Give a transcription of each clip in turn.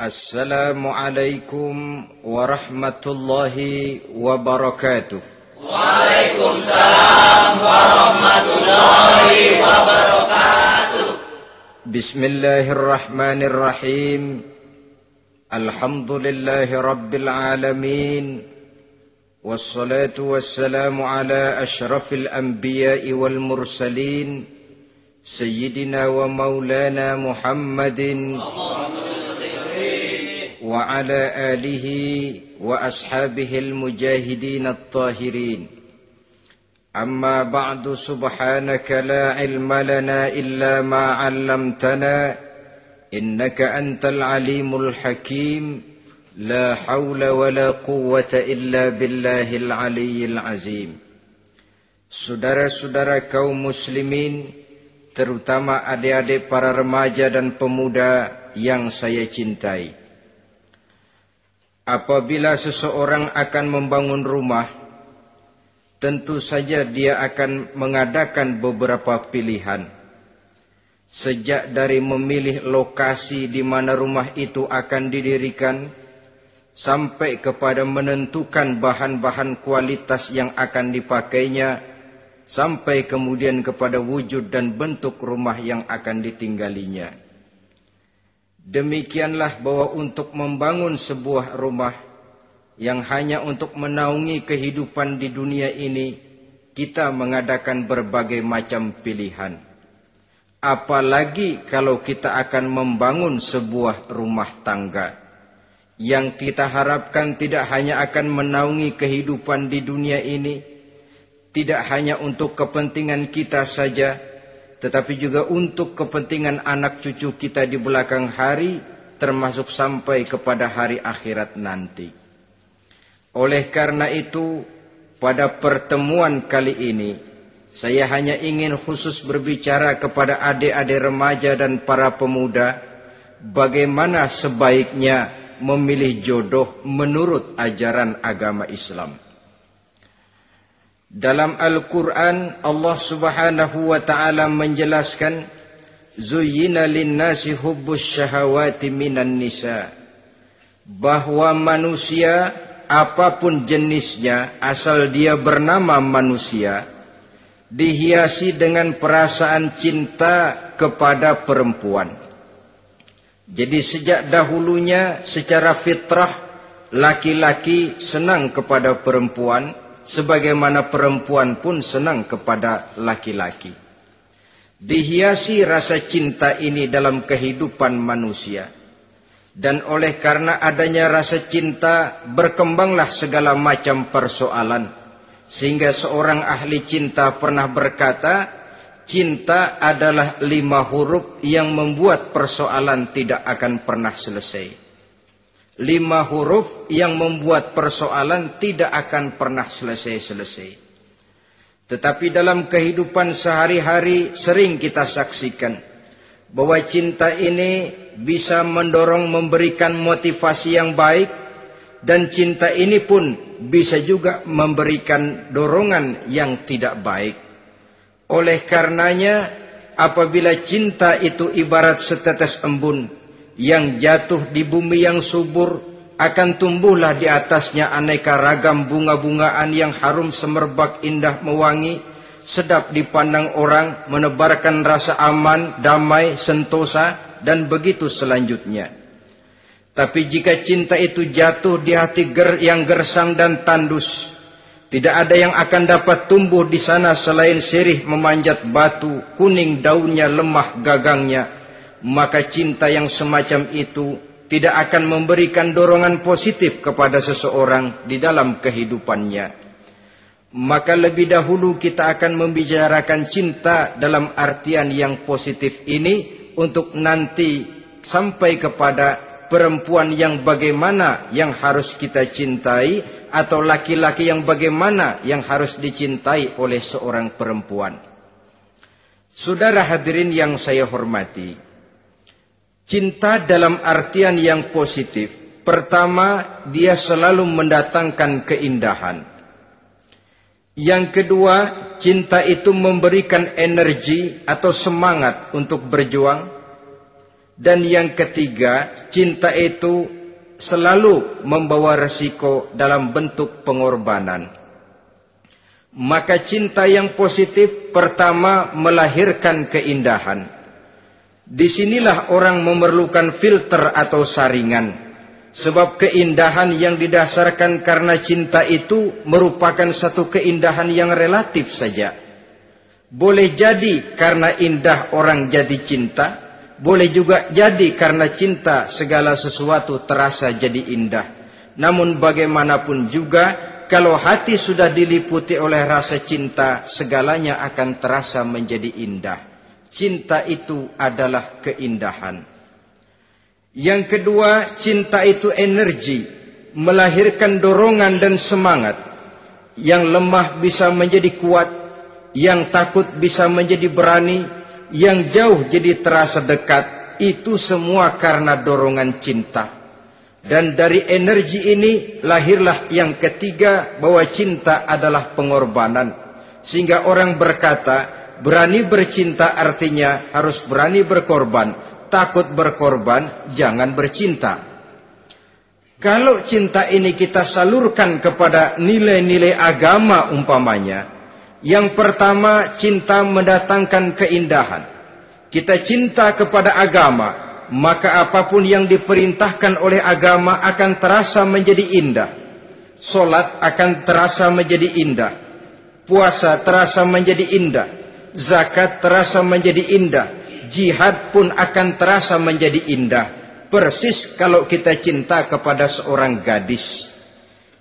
Assalamualaikum warahmatullahi wabarakatuh. Waalaikumsalam warahmatullahi wabarakatuh. Bismillahirrahmanirrahim. Alhamdulillahi rabbil alamin. Wassalatu wassalamu ala ashrafil anbiya'i wal mursalin. Sayyidina wa maulana Muhammadin wa ala alihi wa ashabihil mujahidin at-tahirin. Amma ba'du, subhanaka la ilma lana illa ma 'allamtana innaka antal alimul hakim. La hawla wa la quwwata illa billahil aliyyil azim. Saudara-saudara kaum muslimin, terutama adik-adik para remaja dan pemuda yang saya cintai. Apabila seseorang akan membangun rumah, tentu saja dia akan mengadakan beberapa pilihan. Sejak dari memilih lokasi di mana rumah itu akan didirikan, sampai kepada menentukan bahan-bahan kualitas yang akan dipakainya, sampai kemudian kepada wujud dan bentuk rumah yang akan ditinggalinya. Demikianlah bahwa untuk membangun sebuah rumah yang hanya untuk menaungi kehidupan di dunia ini, kita mengadakan berbagai macam pilihan. Apalagi kalau kita akan membangun sebuah rumah tangga yang kita harapkan tidak hanya akan menaungi kehidupan di dunia ini, tidak hanya untuk kepentingan kita saja, tetapi juga untuk kepentingan anak cucu kita di belakang hari, termasuk sampai kepada hari akhirat nanti. Oleh karena itu, pada pertemuan kali ini, saya hanya ingin khusus berbicara kepada adik-adik remaja dan para pemuda, bagaimana sebaiknya memilih jodoh menurut ajaran agama Islam. Dalam Al-Quran, Allah Subhanahu wa ta'ala menjelaskan, Zuyyina linnasi hubbus syahawati minan nisa, bahwa manusia apapun jenisnya, asal dia bernama manusia, dihiasi dengan perasaan cinta kepada perempuan. Jadi sejak dahulunya secara fitrah, laki-laki senang kepada perempuan, sebagaimana perempuan pun senang kepada laki-laki. Dihiasi rasa cinta ini dalam kehidupan manusia. Dan oleh karena adanya rasa cinta, berkembanglah segala macam persoalan. Sehingga seorang ahli cinta pernah berkata, cinta adalah 5 huruf yang membuat persoalan tidak akan pernah selesai. 5 huruf yang membuat persoalan tidak akan pernah selesai-selesai. Tetapi dalam kehidupan sehari-hari sering kita saksikan bahwa cinta ini bisa mendorong, memberikan motivasi yang baik, dan cinta ini pun bisa juga memberikan dorongan yang tidak baik. Oleh karenanya, apabila cinta itu ibarat setetes embun yang jatuh di bumi yang subur, akan tumbuhlah di atasnya aneka ragam bunga-bungaan yang harum semerbak, indah, mewangi, sedap dipandang orang, menebarkan rasa aman, damai, sentosa, dan begitu selanjutnya. Tapi jika cinta itu jatuh di hati yang gersang dan tandus, tidak ada yang akan dapat tumbuh di sana selain sirih memanjat batu, kuning daunnya, lemah gagangnya, maka cinta yang semacam itu tidak akan memberikan dorongan positif kepada seseorang di dalam kehidupannya. Maka lebih dahulu kita akan membicarakan cinta dalam artian yang positif ini, untuk nanti sampai kepada perempuan yang bagaimana yang harus kita cintai, atau laki-laki yang bagaimana yang harus dicintai oleh seorang perempuan. Saudara hadirin yang saya hormati, cinta dalam artian yang positif, pertama, dia selalu mendatangkan keindahan. Yang kedua, cinta itu memberikan energi atau semangat untuk berjuang. Dan yang ketiga, cinta itu selalu membawa resiko dalam bentuk pengorbanan. Maka cinta yang positif pertama melahirkan keindahan. Disinilah orang memerlukan filter atau saringan. Sebab keindahan yang didasarkan karena cinta itu merupakan satu keindahan yang relatif saja. Boleh jadi karena indah orang jadi cinta, boleh juga jadi karena cinta segala sesuatu terasa jadi indah. Namun bagaimanapun juga, kalau hati sudah diliputi oleh rasa cinta, segalanya akan terasa menjadi indah. Cinta itu adalah keindahan. Yang kedua, cinta itu energi, melahirkan dorongan dan semangat. Yang lemah bisa menjadi kuat, yang takut bisa menjadi berani, yang jauh jadi terasa dekat. Itu semua karena dorongan cinta. Dan dari energi ini lahirlah yang ketiga, bahwa cinta adalah pengorbanan. Sehingga orang berkata, berani bercinta artinya harus berani berkorban. Takut berkorban, jangan bercinta. Kalau cinta ini kita salurkan kepada nilai-nilai agama umpamanya, yang pertama, cinta mendatangkan keindahan. Kita cinta kepada agama, maka apapun yang diperintahkan oleh agama akan terasa menjadi indah. Solat akan terasa menjadi indah. Puasa terasa menjadi indah. Zakat terasa menjadi indah. Jihad pun akan terasa menjadi indah. Persis kalau kita cinta kepada seorang gadis.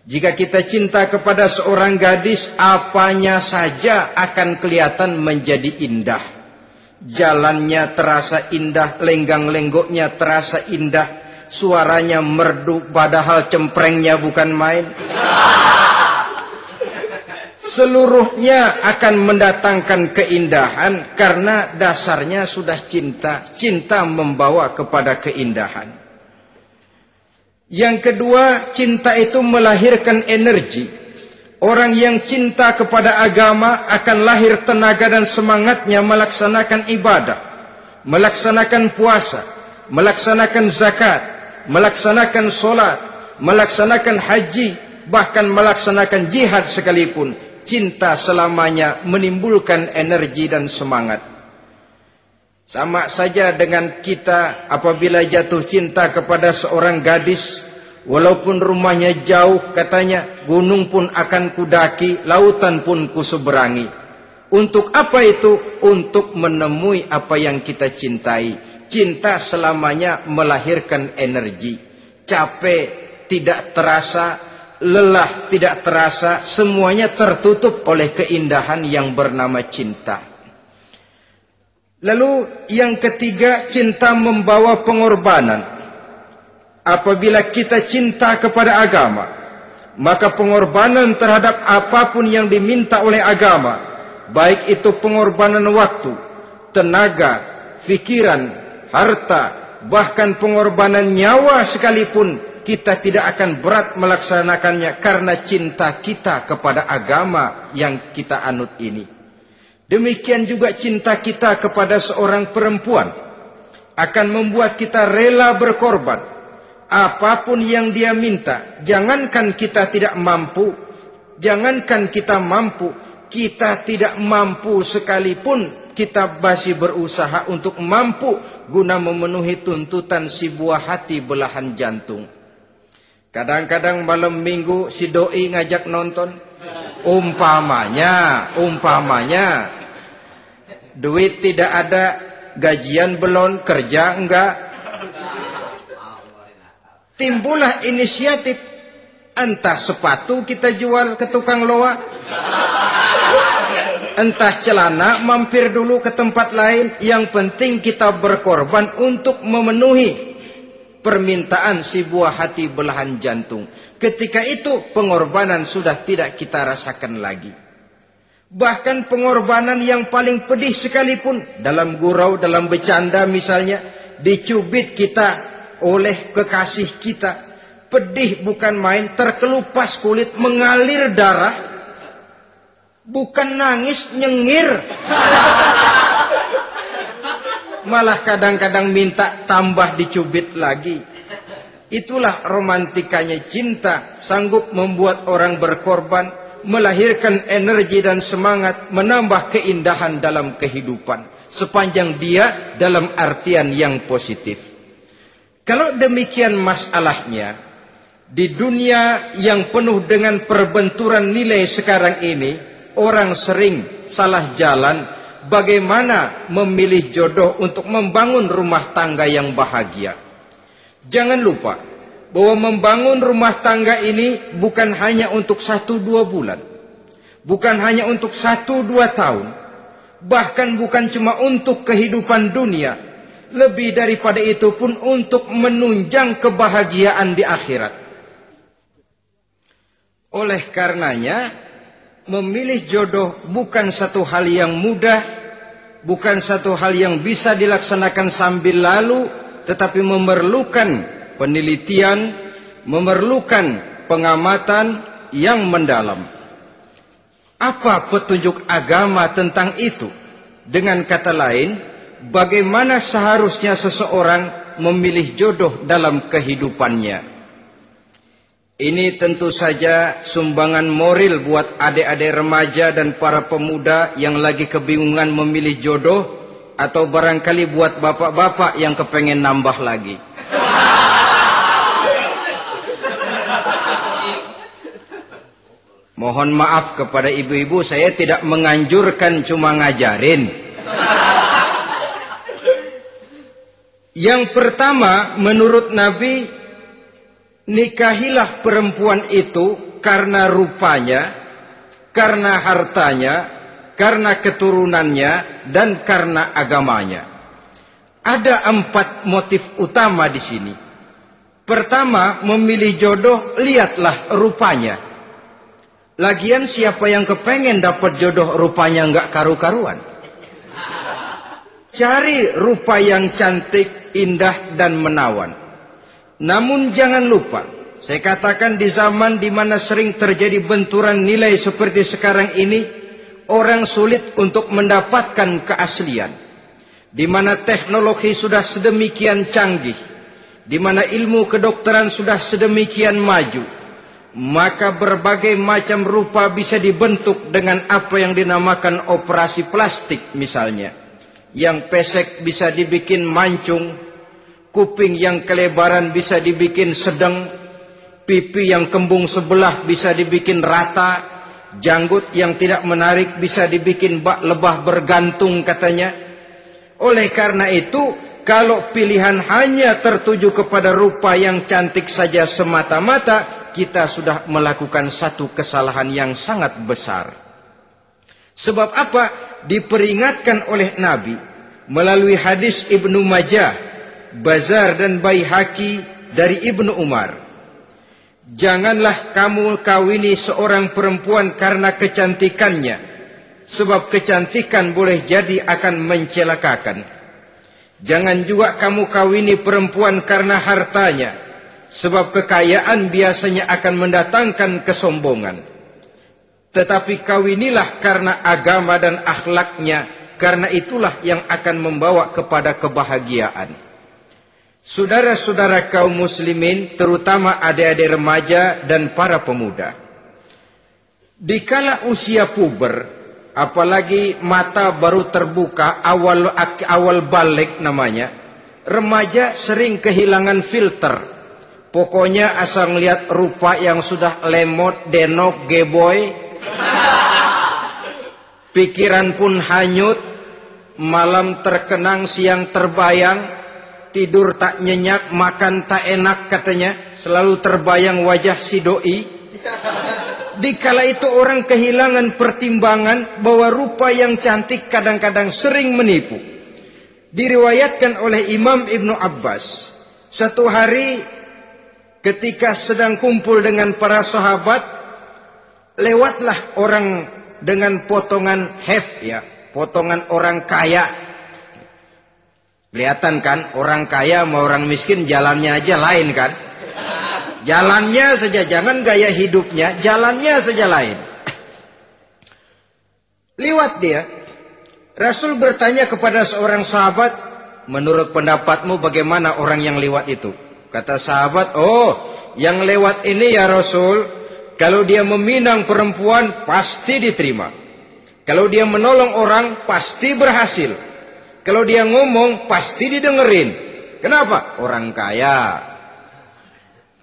Jika kita cinta kepada seorang gadis, apanya saja akan kelihatan menjadi indah. Jalannya terasa indah, lenggang-lenggoknya terasa indah, suaranya merdu padahal cemprengnya bukan main. Seluruhnya akan mendatangkan keindahan karena dasarnya sudah cinta. Cinta membawa kepada keindahan. Yang kedua, cinta itu melahirkan energi. Orang yang cinta kepada agama akan lahir tenaga dan semangatnya melaksanakan ibadah, melaksanakan puasa, melaksanakan zakat, melaksanakan solat, melaksanakan haji, bahkan melaksanakan jihad sekalipun. Cinta selamanya menimbulkan energi dan semangat. Sama saja dengan kita apabila jatuh cinta kepada seorang gadis, walaupun rumahnya jauh, katanya, gunung pun akan kudaki, lautan pun kuseberangi. Untuk apa itu? Untuk menemui apa yang kita cintai. Cinta selamanya melahirkan energi. Capek tidak terasa, lelah tidak terasa, semuanya tertutup oleh keindahan yang bernama cinta. Lalu yang ketiga, cinta membawa pengorbanan. Apabila kita cinta kepada agama, maka pengorbanan terhadap apapun yang diminta oleh agama, baik itu pengorbanan waktu, tenaga, pikiran, harta, bahkan pengorbanan nyawa sekalipun, kita tidak akan berat melaksanakannya karena cinta kita kepada agama yang kita anut ini. Demikian juga cinta kita kepada seorang perempuan akan membuat kita rela berkorban. Apapun yang dia minta, jangankan kita tidak mampu, jangankan kita mampu, kita tidak mampu sekalipun, kita masih berusaha untuk mampu guna memenuhi tuntutan si buah hati belahan jantung. Kadang-kadang malam minggu si doi ngajak nonton. Umpamanya, duit tidak ada, gajian belum, kerja enggak. Timbullah inisiatif, entah sepatu kita jual ke tukang loa, entah celana mampir dulu ke tempat lain. Yang penting kita berkorban untuk memenuhi permintaan si buah hati belahan jantung. Ketika itu pengorbanan sudah tidak kita rasakan lagi. Bahkan pengorbanan yang paling pedih sekalipun, dalam gurau, dalam bercanda misalnya, dicubit kita oleh kekasih kita, pedih bukan main, terkelupas kulit, mengalir darah, bukan nangis, nyengir. malah kadang-kadang minta tambah dicubit lagi. Itulah romantikanya cinta, sanggup membuat orang berkorban, melahirkan energi dan semangat, menambah keindahan dalam kehidupan, sepanjang dia dalam artian yang positif. Kalau demikian masalahnya, di dunia yang penuh dengan perbenturan nilai sekarang ini, orang sering salah jalan bagaimana memilih jodoh untuk membangun rumah tangga yang bahagia. Jangan lupa bahwa membangun rumah tangga ini bukan hanya untuk 1-2 bulan, bukan hanya untuk 1-2 tahun, bahkan bukan cuma untuk kehidupan dunia, lebih daripada itu pun untuk menunjang kebahagiaan di akhirat. Oleh karenanya, memilih jodoh bukan satu hal yang mudah, bukan satu hal yang bisa dilaksanakan sambil lalu, tetapi memerlukan penelitian, memerlukan pengamatan yang mendalam. Apa petunjuk agama tentang itu? Dengan kata lain, bagaimana seharusnya seseorang memilih jodoh dalam kehidupannya? Ini tentu saja sumbangan moral buat adik-adik remaja dan para pemuda yang lagi kebingungan memilih jodoh, atau barangkali buat bapak-bapak yang kepengen nambah lagi. Mohon maaf kepada ibu-ibu, saya tidak menganjurkan, cuma ngajarin. Yang pertama, menurut Nabi, nikahilah perempuan itu karena rupanya, karena hartanya, karena keturunannya, dan karena agamanya. Ada 4 motif utama di sini. Pertama, memilih jodoh, lihatlah rupanya. Lagian siapa yang kepengen dapat jodoh rupanya nggak karu-karuan? Cari rupa yang cantik, indah, dan menawan. Namun jangan lupa, saya katakan di zaman di mana sering terjadi benturan nilai seperti sekarang ini, orang sulit untuk mendapatkan keaslian. Di mana teknologi sudah sedemikian canggih, di mana ilmu kedokteran sudah sedemikian maju, maka berbagai macam rupa bisa dibentuk dengan apa yang dinamakan operasi plastik misalnya. Yang pesek bisa dibikin mancung, kuping yang kelebaran bisa dibikin sedang, pipi yang kembung sebelah bisa dibikin rata, janggut yang tidak menarik bisa dibikin bak lebah bergantung katanya. Oleh karena itu, kalau pilihan hanya tertuju kepada rupa yang cantik saja semata-mata, kita sudah melakukan satu kesalahan yang sangat besar. Sebab apa? Diperingatkan oleh Nabi melalui hadis Ibnu Majah, Bazar dan Baihaqi dari Ibnu Umar. Janganlah kamu kawini seorang perempuan karena kecantikannya, sebab kecantikan boleh jadi akan mencelakakan. Jangan juga kamu kawini perempuan karena hartanya, sebab kekayaan biasanya akan mendatangkan kesombongan. Tetapi kawinilah karena agama dan akhlaknya, karena itulah yang akan membawa kepada kebahagiaan. Saudara-saudara kaum muslimin, terutama adik-adik remaja dan para pemuda, dikala usia puber, apalagi mata baru terbuka, awal balik namanya, remaja sering kehilangan filter. Pokoknya asal ngelihat rupa yang sudah lemot, denok, geboy, pikiran pun hanyut, malam terkenang, siang terbayang, tidur tak nyenyak, makan tak enak katanya, selalu terbayang wajah si doi. Dikala itu orang kehilangan pertimbangan bahwa rupa yang cantik kadang-kadang sering menipu. Diriwayatkan oleh Imam Ibnu Abbas, satu hari ketika sedang kumpul dengan para sahabat, lewatlah orang dengan potongan potongan orang kaya. Kelihatan kan, orang kaya sama orang miskin jalannya aja lain kan. Jalannya saja, jangan gaya hidupnya, jalannya saja lain. Liwat dia. Rasul bertanya kepada seorang sahabat, menurut pendapatmu bagaimana orang yang lewat itu? Kata sahabat, oh, yang lewat ini ya Rasul, kalau dia meminang perempuan pasti diterima. Kalau dia menolong orang pasti berhasil. Kalau dia ngomong pasti didengerin. Kenapa? Orang kaya.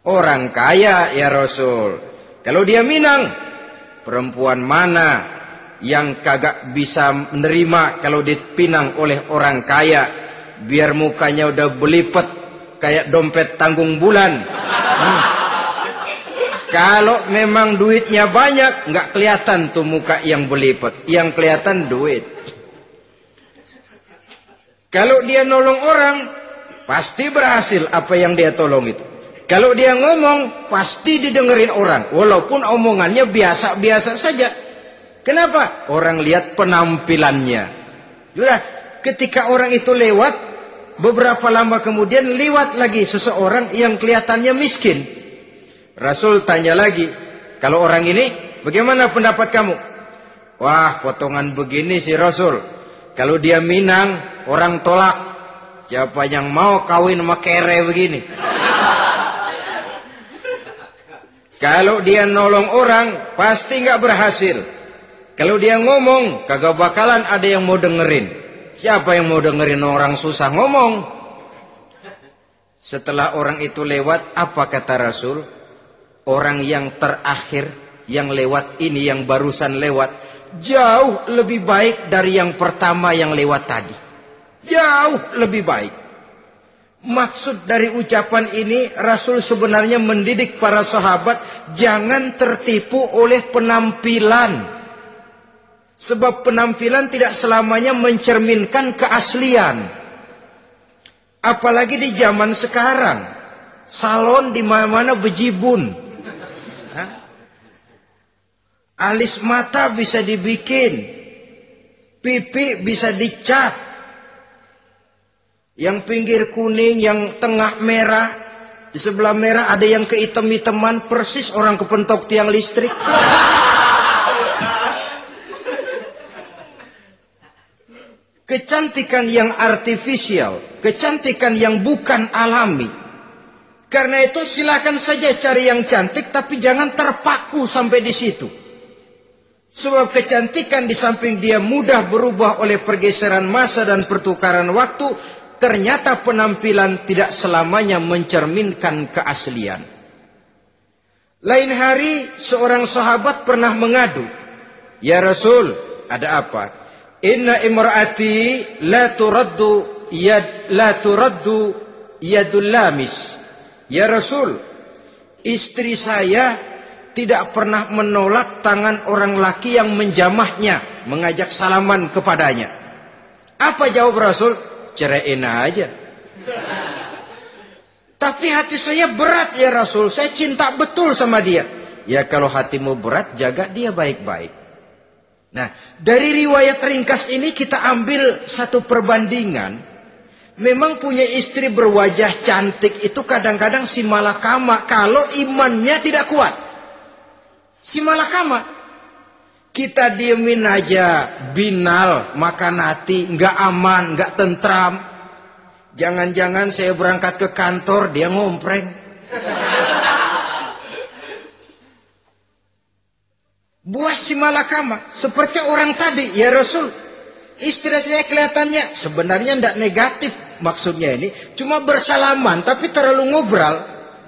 Orang kaya ya Rasul. Kalau dia minang, perempuan mana yang kagak bisa menerima kalau dipinang oleh orang kaya? Biar mukanya udah belipet kayak dompet tanggung bulan. Kalau memang duitnya banyak, nggak kelihatan tuh muka yang belipet, yang kelihatan duit. Kalau dia nolong orang, pasti berhasil apa yang dia tolong itu. Kalau dia ngomong, pasti didengerin orang, walaupun omongannya biasa-biasa saja. Kenapa? Orang lihat penampilannya. Sudah, ketika orang itu lewat, beberapa lama kemudian lewat lagi seseorang yang kelihatannya miskin. Rasul tanya lagi, kalau orang ini bagaimana pendapat kamu? Wah, potongan begini sih Rasul. Kalau dia minang, orang tolak. Siapa yang mau kawin sama kere begini? Kalau dia nolong orang, pasti nggak berhasil. Kalau dia ngomong, kagak bakalan ada yang mau dengerin. Siapa yang mau dengerin orang susah ngomong? Setelah orang itu lewat, apa kata Rasul? Orang yang terakhir, yang lewat ini, yang barusan lewat, jauh lebih baik dari yang pertama yang lewat tadi. Jauh lebih baik. Maksud dari ucapan ini, Rasul sebenarnya mendidik para sahabat jangan tertipu oleh penampilan. Sebab penampilan tidak selamanya mencerminkan keaslian. Apalagi di zaman sekarang, salon di mana-mana bejibun. Alis mata bisa dibikin, pipi bisa dicat. Yang pinggir kuning, yang tengah merah, di sebelah merah ada yang kehitam-hitaman, persis orang kepentok tiang listrik. Kecantikan yang artifisial, kecantikan yang bukan alami. Karena itu silakan saja cari yang cantik, tapi jangan terpaku sampai di situ. Sebab kecantikan di samping dia mudah berubah oleh pergeseran masa dan pertukaran waktu, ternyata penampilan tidak selamanya mencerminkan keaslian. Lain hari seorang sahabat pernah mengadu, "Ya Rasul, ada apa? Inna imraati la turaddu yadul lamis." Ya Rasul, istri saya tidak pernah menolak tangan orang laki yang menjamahnya, mengajak salaman kepadanya. Apa jawab Rasul? Ceraiin aja. Tapi hati saya berat ya Rasul, saya cinta betul sama dia. Ya kalau hatimu berat, jaga dia baik-baik. Nah, dari riwayat ringkas ini kita ambil satu perbandingan. Memang punya istri berwajah cantik itu kadang-kadang si malakama kalau imannya tidak kuat. Si malakama. Kita diemin aja, binal, makan hati, nggak aman, nggak tentram. Jangan-jangan saya berangkat ke kantor, dia ngompreng. Buah si malakama seperti orang tadi, ya Rasul. Istri saya kelihatannya sebenarnya tidak negatif maksudnya ini, cuma bersalaman tapi terlalu ngobrol.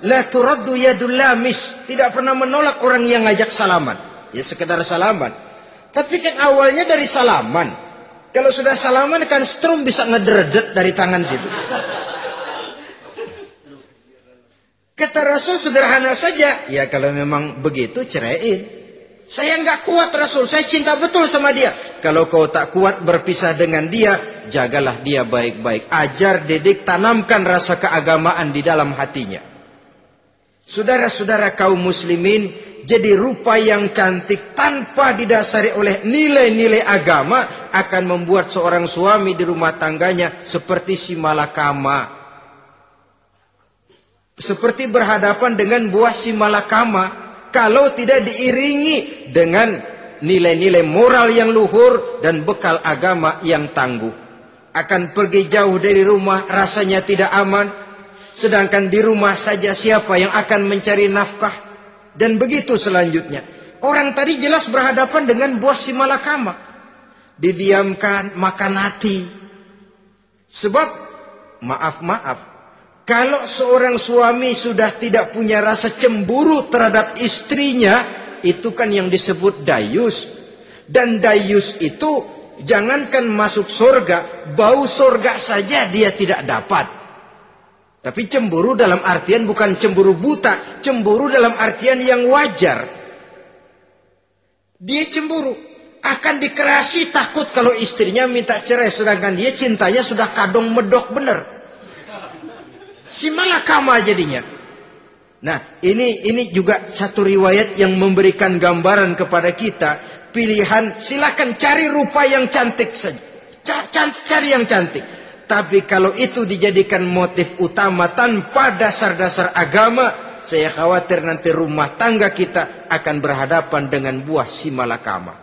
La turaddu yadul lamis, tidak pernah menolak orang yang ngajak salaman. Ya sekedar salaman. Tapi kan awalnya dari salaman. Kalau sudah salaman kan strum bisa ngederdet dari tangan situ. Kata Rasul sederhana saja, ya kalau memang begitu ceraiin. Saya nggak kuat Rasul, saya cinta betul sama dia. Kalau kau tak kuat berpisah dengan dia, jagalah dia baik-baik. Ajar, didik, tanamkan rasa keagamaan di dalam hatinya. Saudara-saudara kaum muslimin, jadi rupa yang cantik tanpa didasari oleh nilai-nilai agama akan membuat seorang suami di rumah tangganya seperti si malakama. Seperti berhadapan dengan buah si malakama. Kalau tidak diiringi dengan nilai-nilai moral yang luhur dan bekal agama yang tangguh. akan pergi jauh dari rumah rasanya tidak aman. Sedangkan di rumah saja siapa yang akan mencari nafkah? Dan begitu selanjutnya. Orang tadi jelas berhadapan dengan buah si malakama. Didiamkan, makan hati. Sebab, maaf, kalau seorang suami sudah tidak punya rasa cemburu terhadap istrinya, itu kan yang disebut dayus. Dan dayus itu, jangankan masuk surga, bau surga saja dia tidak dapat. Tapi cemburu dalam artian bukan cemburu buta, cemburu dalam artian yang wajar. Dia cemburu, akan dikerasi takut kalau istrinya minta cerai, sedangkan dia cintanya sudah kadung medok bener. Si malakama jadinya. Nah, ini juga satu riwayat yang memberikan gambaran kepada kita. Pilihan, silakan cari rupa yang cantik saja. Cari yang cantik. Tapi kalau itu dijadikan motif utama tanpa dasar-dasar agama, saya khawatir nanti rumah tangga kita akan berhadapan dengan buah si malakama.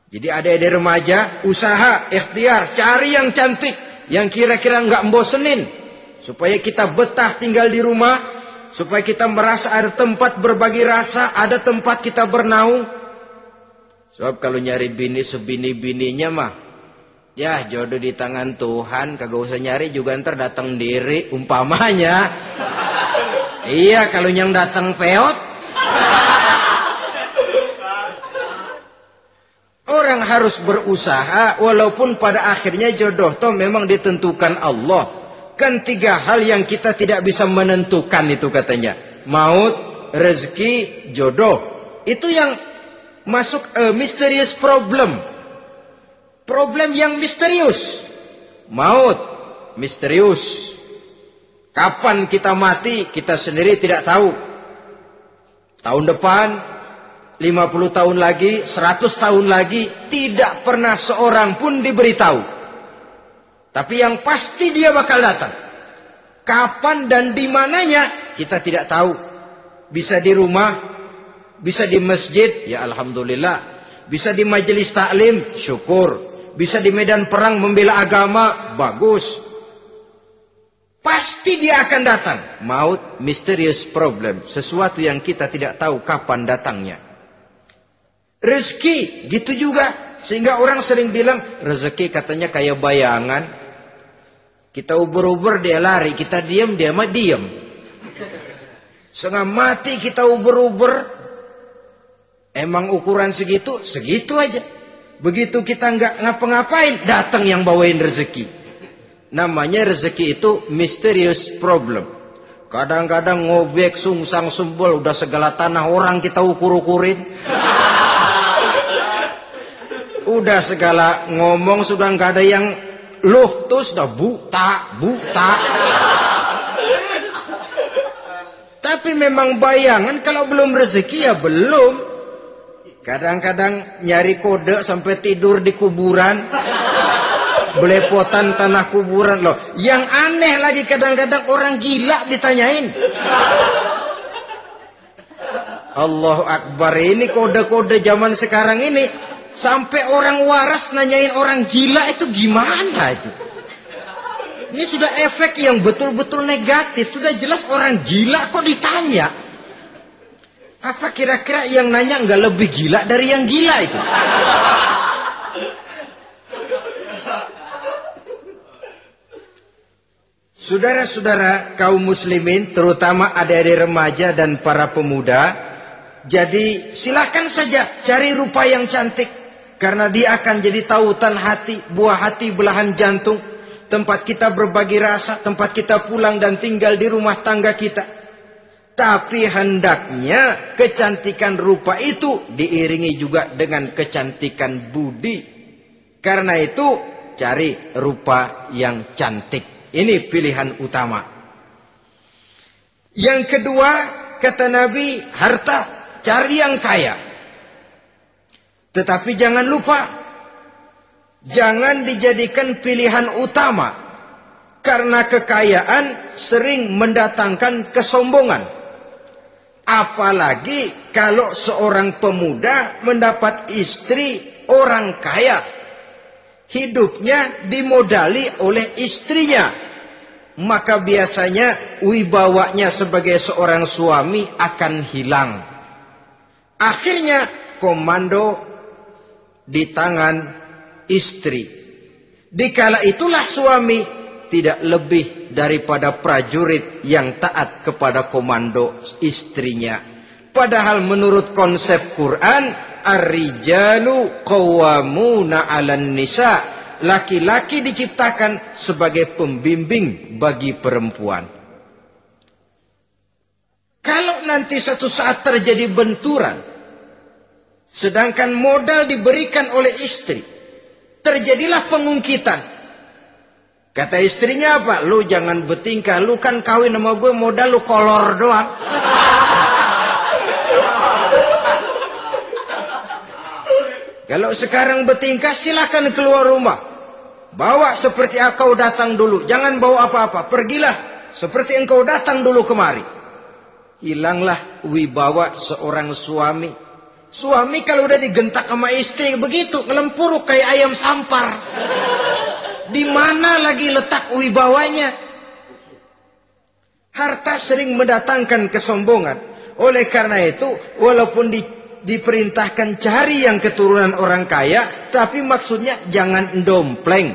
Jadi adik-adik remaja, usaha, ikhtiar, cari yang cantik, yang kira-kira nggak membosenin, supaya kita betah tinggal di rumah, supaya kita merasa ada tempat berbagi rasa, ada tempat kita bernaung. Sebab kalau nyari bini sebini-bininya mah, ya jodoh di tangan Tuhan, kagak usah nyari juga ntar datang diri, umpamanya. Iya, kalau yang datang peot. Orang harus berusaha, walaupun pada akhirnya jodoh toh memang ditentukan Allah. Kan 3 hal yang kita tidak bisa menentukan itu katanya. Maut, rezeki, jodoh. Itu yang masuk mysterious problem. Problem yang misterius. Maut, misterius. Kapan kita mati, kita sendiri tidak tahu. Tahun depan, 50 tahun lagi, 100 tahun lagi, tidak pernah seorang pun diberitahu. Tapi yang pasti dia bakal datang. Kapan dan di mananya, kita tidak tahu. Bisa di rumah, bisa di masjid, ya alhamdulillah. Bisa di majelis taklim, syukur. Bisa di medan perang membela agama, bagus. Pasti dia akan datang. Maut, mysterious problem. Sesuatu yang kita tidak tahu kapan datangnya. Rezeki, gitu juga. Sehingga orang sering bilang, rezeki katanya kayak bayangan. Kita uber-uber, dia lari. Kita diam, dia mah diam. Setengah mati kita uber-uber. Emang ukuran segitu? Segitu aja. Begitu kita nggak ngapa-ngapain, datang yang bawain rezeki. Namanya rezeki itu mysterious problem. Kadang-kadang ngobek, sungsang, sumbul, udah segala tanah orang kita ukur-ukurin. Udah segala ngomong sudah nggak ada yang loh, tuh sudah buta. Tapi memang bayangan, kalau belum rezeki ya belum. Kadang-kadang nyari kode sampai tidur di kuburan. Belepotan tanah kuburan loh. Yang aneh lagi kadang-kadang orang gila ditanyain. Allahu Akbar, ini kode-kode zaman sekarang ini. Sampai orang waras nanyain orang gila itu gimana itu. Ini sudah efek yang betul-betul negatif. Sudah jelas orang gila kok ditanya. Apa kira-kira yang nanya nggak lebih gila dari yang gila itu? Saudara-saudara kaum muslimin, terutama adik-adik remaja dan para pemuda, jadi silakan saja cari rupa yang cantik, karena dia akan jadi tautan hati, buah hati belahan jantung, tempat kita berbagi rasa, tempat kita pulang dan tinggal di rumah tangga kita. Tapi hendaknya kecantikan rupa itu diiringi juga dengan kecantikan budi. Karena itu cari rupa yang cantik. Ini pilihan utama. Yang kedua, kata Nabi, harta, cari yang kaya. Tetapi jangan lupa, jangan dijadikan pilihan utama. Karena kekayaan sering mendatangkan kesombongan. Apalagi kalau seorang pemuda mendapat istri orang kaya. hidupnya dimodali oleh istrinya, maka biasanya wibawanya sebagai seorang suami akan hilang. Akhirnya komando di tangan istri. Dikala itulah suami tidak lebih daripada prajurit yang taat kepada komando istrinya. Padahal menurut konsep Quran, ar-rijalu qawwamuna 'alan nisa, laki-laki diciptakan sebagai pembimbing bagi perempuan. Kalau nanti satu saat terjadi benturan, sedangkan modal diberikan oleh istri, terjadilah pengungkitan. Kata istrinya apa? Lu jangan bertingkah, lu kan kawin sama gue modal lu kolor doang. Kalau sekarang bertingkah silakan keluar rumah. Bawa seperti engkau datang dulu, jangan bawa apa-apa. Pergilah seperti engkau datang dulu kemari. Hilanglah wibawa seorang suami. Suami kalau udah digentak sama istri begitu, ngelempuruk kayak ayam sampar. Di mana lagi letak wibawanya? Harta sering mendatangkan kesombongan. Oleh karena itu, walaupun diperintahkan cari yang keturunan orang kaya, tapi maksudnya jangan dompleng.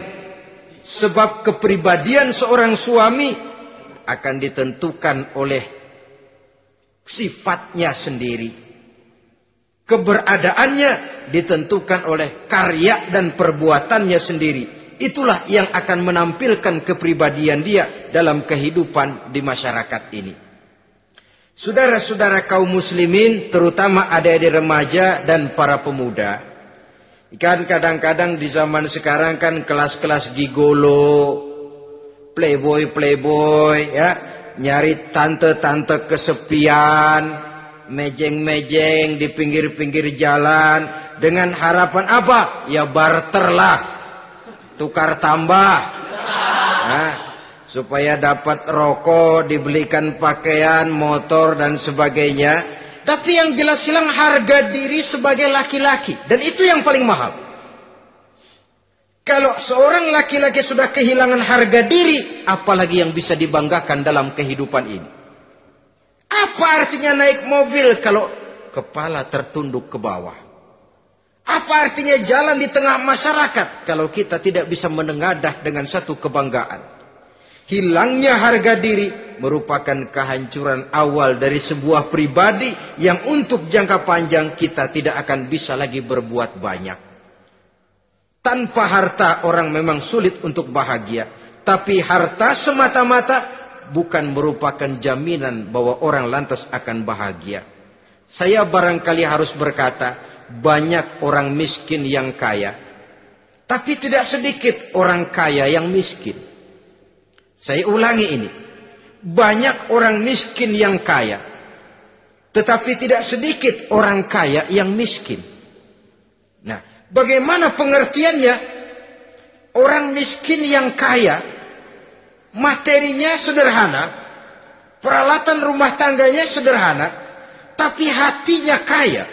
Sebab kepribadian seorang suami akan ditentukan oleh sifatnya sendiri. Keberadaannya ditentukan oleh karya dan perbuatannya sendiri. Itulah yang akan menampilkan kepribadian dia dalam kehidupan di masyarakat ini. Saudara-saudara kaum muslimin, terutama adik-adik remaja dan para pemuda, kan kadang-kadang di zaman sekarang kan kelas-kelas gigolo, playboy ya, nyari tante-tante kesepian, mejeng-mejeng di pinggir-pinggir jalan dengan harapan apa? Ya barter lah, tukar tambah. Nah, supaya dapat rokok, dibelikan pakaian, motor dan sebagainya. Tapi yang jelas hilang harga diri sebagai laki-laki, dan itu yang paling mahal. Kalau seorang laki-laki sudah kehilangan harga diri, apalagi yang bisa dibanggakan dalam kehidupan ini? Apa artinya naik mobil kalau kepala tertunduk ke bawah? Apa artinya jalan di tengah masyarakat kalau kita tidak bisa menengadah dengan satu kebanggaan? Hilangnya harga diri merupakan kehancuran awal dari sebuah pribadi yang untuk jangka panjang kita tidak akan bisa lagi berbuat banyak. Tanpa harta orang memang sulit untuk bahagia, tapi harta semata-mata bukan merupakan jaminan bahwa orang lantas akan bahagia. Saya barangkali harus berkata, banyak orang miskin yang kaya, tapi tidak sedikit orang kaya yang miskin. Saya ulangi ini, banyak orang miskin yang kaya, tetapi tidak sedikit orang kaya yang miskin. Nah, bagaimana pengertiannya? Orang miskin yang kaya, materinya sederhana, peralatan rumah tangganya sederhana, tapi hatinya kaya.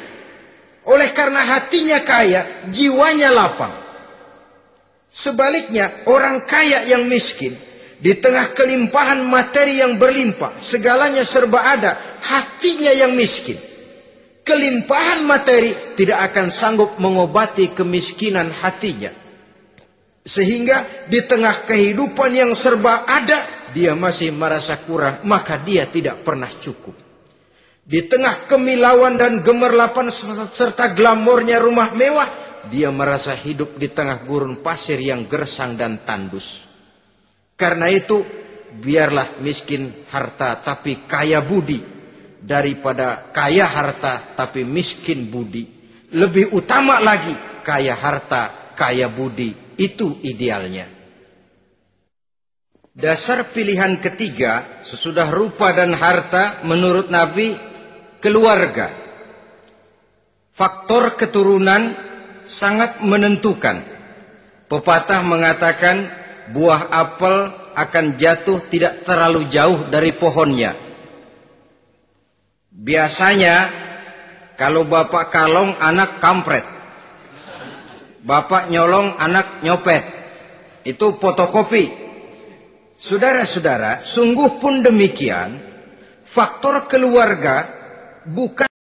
Oleh karena hatinya kaya, jiwanya lapang. Sebaliknya, orang kaya yang miskin, di tengah kelimpahan materi yang berlimpah, segalanya serba ada, hatinya yang miskin. Kelimpahan materi tidak akan sanggup mengobati kemiskinan hatinya. Sehingga di tengah kehidupan yang serba ada, dia masih merasa kurang, maka dia tidak pernah cukup. Di tengah kemilauan dan gemerlapan serta glamornya rumah mewah, dia merasa hidup di tengah gurun pasir yang gersang dan tandus. Karena itu, biarlah miskin harta tapi kaya budi, daripada kaya harta tapi miskin budi. Lebih utama lagi kaya harta, kaya budi. Itu idealnya. Dasar pilihan ketiga sesudah rupa dan harta menurut Nabi, keluarga. Faktor keturunan sangat menentukan. Pepatah mengatakan, buah apel akan jatuh tidak terlalu jauh dari pohonnya. Biasanya kalau bapak kalong, anak kampret. Bapak nyolong, anak nyopet. Itu fotokopi. Saudara-saudara, sungguh pun demikian, faktor keluarga bukan